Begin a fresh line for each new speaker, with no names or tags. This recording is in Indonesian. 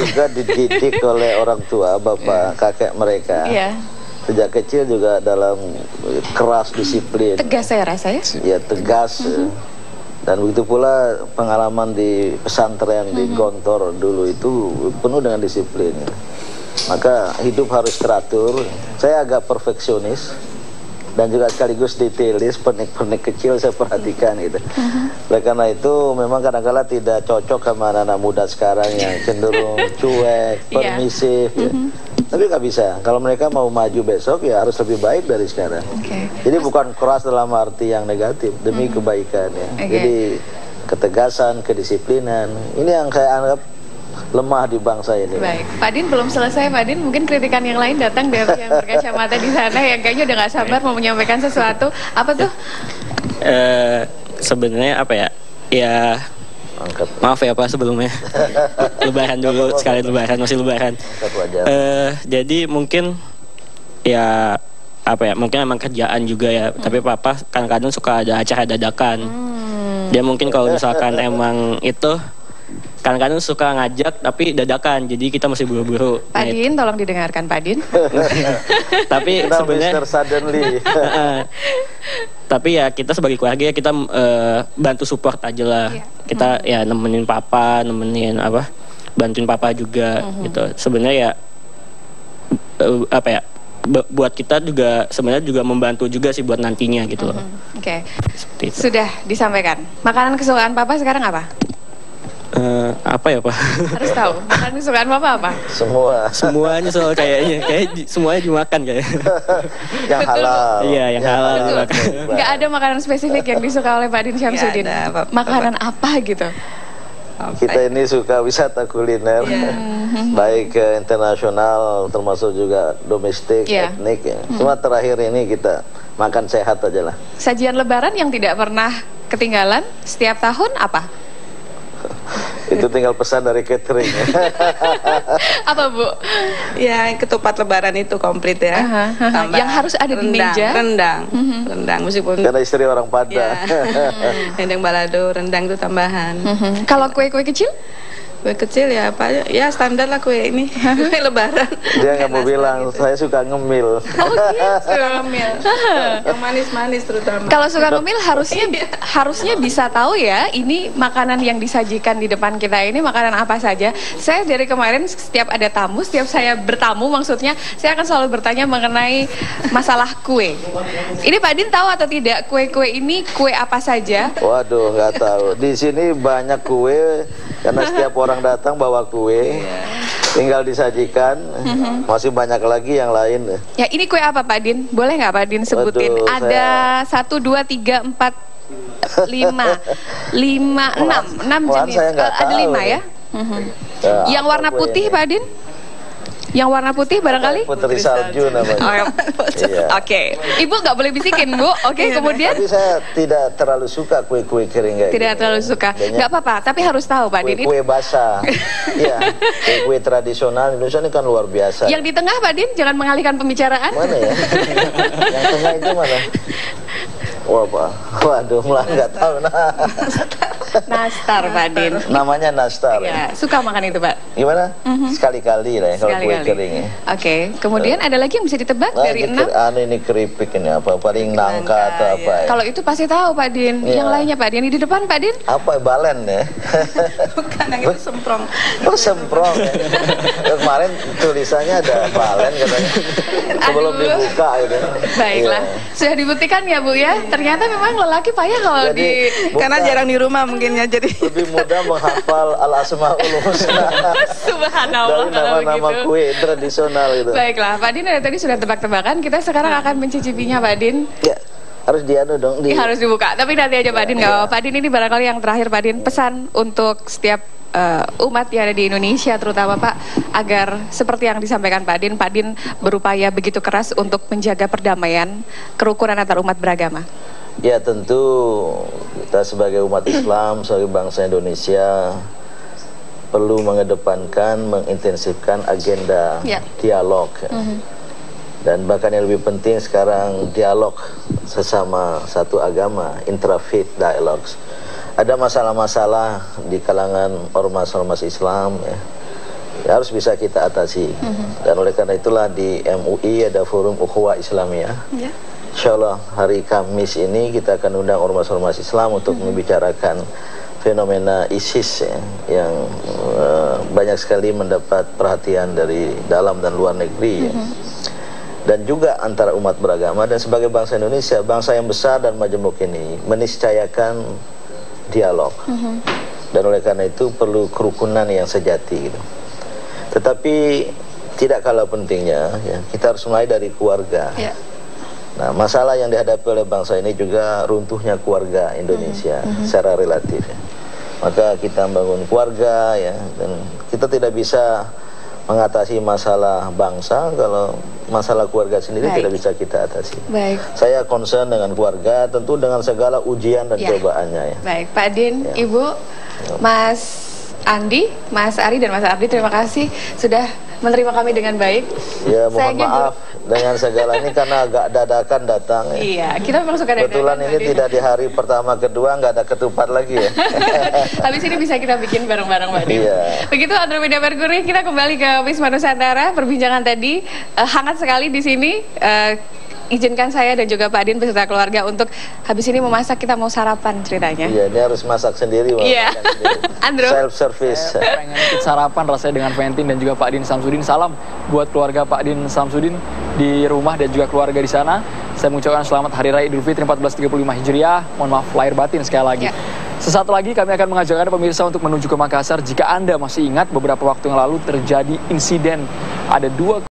juga dididik oleh orang tua, bapak, kakek mereka. Sejak kecil juga dalam keras disiplin.
Tegas saya rasanya.
Ya tegas. Dan begitu pula pengalaman di pesantren di Gontor dulu itu penuh dengan disiplin. Maka hidup harus teratur. Saya agak perfeksionis dan juga sekaligus detailis, pernik-pernik kecil saya perhatikan gitu. Oleh karena itu memang kadang-kala tidak cocok sama anak-anak muda sekarang yang cenderung cuek, permisif. Tapi nggak bisa. Kalau mereka mau maju besok ya harus lebih baik dari sekarang. Jadi bukan keras dalam arti yang negatif, demi kebaikan ya. Jadi ketegasan, kedisiplinan, ini yang saya anggap lemah di bangsa ini.
Baik, Pak Din belum selesai. Pak Din, mungkin kritikan yang lain datang dari yang berkacamata di sana yang kayaknya udah nggak sabar mau menyampaikan sesuatu. Apa tuh?
Sebenarnya apa ya? Ya maaf ya Pak sebelumnya. Lebaran dulu, sekali lebaran, masih lebaran. Jadi mungkin ya apa ya, mungkin emang kerjaan juga ya, tapi Papa kadang-kadang suka ada acara dadakan. Dia mungkin kalau misalkan emang itu kadang-kadang suka ngajak tapi dadakan, jadi kita mesti buru-buru.
Pak Din, tolong didengarkan Pak Din.
Tapi sebenarnya
tapi ya kita sebagai keluarga ya kita bantu support aja lah. Kita ya nemenin Papa, bantuin Papa juga gitu. Sebenarnya ya apa ya, buat kita juga sebenarnya juga membantu juga sih buat nantinya gitu loh.
Sudah disampaikan. Makanan kesukaan Papa sekarang apa?
Apa ya Pak?
Harus tahu. Makanan kesukaan Papa apa?
Semuanya soal kayak semuanya dimakan kayak.
Yang halal.
Iya, yang halal.
Nggak ada makanan spesifik yang disuka oleh Pak Din Syamsuddin. Makanan apa gitu?
Kita ini suka wisata kuliner, baik internasional termasuk juga domestik, etnik ya. Cuma terakhir ini kita makan sehat aja lah.
Sajian lebaran yang tidak pernah ketinggalan setiap tahun apa?
Itu tinggal pesan dari catering.
Apa Bu?
Ya ketupat lebaran itu komplit ya.
Yang harus ada di meja.
Rendang meskipun
karena istri orang Padang.
Rendang balado, rendang itu tambahan.
Kalau kue-kue kecil?
Kue kecil ya apa ya standar lah kue ini. Kue lebaran.
Dia nggak mau bilang saya suka ngemil.
Suka ngemil. Yang manis-manis terutama.
Kalau suka ngemil harusnya bisa tahu ya, ini makanan yang disajikan di depan kita ini makanan apa saja. Saya dari kemarin setiap ada tamu, setiap saya bertamu maksudnya, saya akan selalu bertanya mengenai masalah kue. Ini Pak Din tahu atau tidak kue-kue ini kue apa saja?
Waduh, nggak tahu. Di sini banyak kue karena setiap orang datang bawa kue, tinggal disajikan. Masih banyak lagi yang lain.
Ya ini kue apa Pak Din? Boleh nggak Pak Din sebutin? Waduh, ada 1, 2, 3, 4, 5, 6 jenis. Ada 5 ya? Yang warna putih Pak Din? Yang warna putih barangkali?
Putri salju namanya.
Oke. Ibu nggak boleh bisikin Bu. Kemudian?
Tapi saya tidak terlalu suka kue-kue kering kayak
tidak terlalu suka. Nggak apa-apa, tapi harus tahu Pak Din.
Kue basah. Iya. Kue tradisional Indonesia ini kan luar biasa.
Yang di tengah Pak Din, jangan mengalihkan pembicaraan.
Mana ya? Yang tengah itu mana? Wah Pak, waduh malah nggak tahu.
Nastar Pak Din.
Namanya nastar.
Ya, suka makan itu Pak.
Gimana? Sekali-kali lah ya kalau kue kering ya.
Kemudian ada lagi yang bisa ditebak dari 6?
Ini keripik ini apa? Paling nangka atau apa ya?
Kalau itu pasti tahu Pak Din. Yang lainnya Pak Din, di depan Pak Din?
Apa balen ya?
Bukan, yang itu semprong.
Oh semprong ya. Kemarin tulisannya ada balen katanya. Sebelum dibuka gitu.
Baiklah, sudah dibuktikan ya Bu ya. Ternyata memang lelaki payah kalau
karena jarang di rumah mungkin ya, jadi
lebih mudah menghafal al-asmaul husna.
Subhanallah.
Dari nama-nama kue tradisional itu.
Baiklah, Pak Din tadi sudah tebak-tebakan. Kita sekarang akan mencicipinya Pak Din.
Ya, harus dianu dong.
Harus dibuka. Tapi nanti aja Pak Din. Nggak apa-apa. Pak Din ini barangkali yang terakhir Pak Din, pesan untuk setiap umat yang ada di Indonesia terutama Pak, agar seperti yang disampaikan Pak Din berupaya begitu keras untuk menjaga perdamaian, kerukunan antar umat beragama.
Ya tentu kita sebagai umat Islam, sebagai bangsa Indonesia perlu mengedepankan, mengintensifkan agenda dialog. Dan bahkan yang lebih penting sekarang dialog sesama satu agama, intra-faith dialogues. Ada masalah-masalah di kalangan ormas-ormas Islam ya, ya, harus bisa kita atasi. Dan oleh karena itulah di MUI ada Forum Ukhuwah Islamiyah. Insya Allah hari Kamis ini kita akan undang ormas-ormas Islam untuk membicarakan fenomena ISIS ya, yang banyak sekali mendapat perhatian dari dalam dan luar negeri ya. Dan juga antara umat beragama, dan sebagai bangsa Indonesia, bangsa yang besar dan majemuk ini meniscayakan dialog. Dan oleh karena itu perlu kerukunan yang sejati gitu. Tetapi tidak kalah pentingnya ya, kita harus mulai dari keluarga. Nah, masalah yang dihadapi oleh bangsa ini juga runtuhnya keluarga Indonesia secara relatif ya. Maka kita membangun keluarga ya, dan kita tidak bisa mengatasi masalah bangsa kalau masalah keluarga sendiri tidak bisa kita atasi. Saya concern dengan keluarga, tentu dengan segala ujian dan cobaannya ya.
Baik, Pak Din, Ibu, Mas Andi, Mas Ari, dan Mas Ardi, terima kasih sudah menerima kami dengan baik. Ya, mohon maaf dengan segala ini karena agak dadakan datang ya. Iya, kita memang suka dadakan. Kebetulan ini tidak di hari pertama kedua, nggak ada ketupat lagi ya. Habis ini bisa kita bikin bareng-bareng, Mbak Din. Begitu Andromeda Mercury, kita kembali ke Wisma Nusantara. Perbincangan tadi hangat sekali di sini. Izinkan saya dan juga Pak Din beserta keluarga untuk habis ini memasak, kita mau sarapan ceritanya. Iya, ini harus masak sendiri. Iya. Andro. Self service.
Pengen ikut sarapan rasanya dengan Ventin dan juga Pak Din Samsudin. Salam buat keluarga Pak Din Samsudin di rumah dan juga keluarga di sana. Saya mengucapkan selamat Hari Raya Idul Fitri 1435 Hijriah. Mohon maaf lahir batin sekali lagi. Sesaat lagi kami akan mengajak Anda pemirsa untuk menuju ke Makassar. Jika Anda masih ingat beberapa waktu yang lalu terjadi insiden ada 2